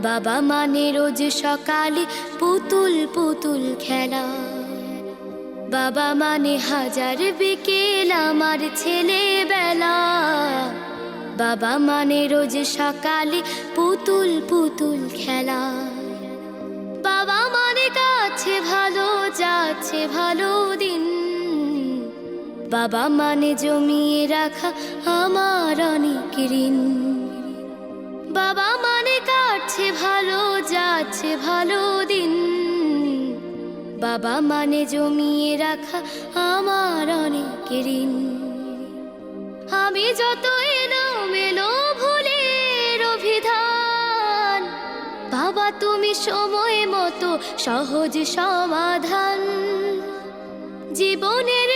বাবা মানে রোজ সকালে পুতুল পুতুল খেলা। বাবা মানে হাজার বিকেল আমার ছেলেবেলা। বাবা মানে রোজ সকালে পুতুল পুতুল খেলা। বাবা মানে কাছে ভালো যাচ্ছে ভালো দিন। বাবা মানে জমিয়ে রাখা আমার অনেক ঋণ। বাবা মানে কাটছে ভালো যাচ্ছে ভালো দিন। বাবা মানে জমিয়ে রাখা আমার অনেক ঋণ। আমি যত এলোমেলো ভুলের অভিধান, বাবা তুমি সময় মতো সহজ সমাধান। জীবনের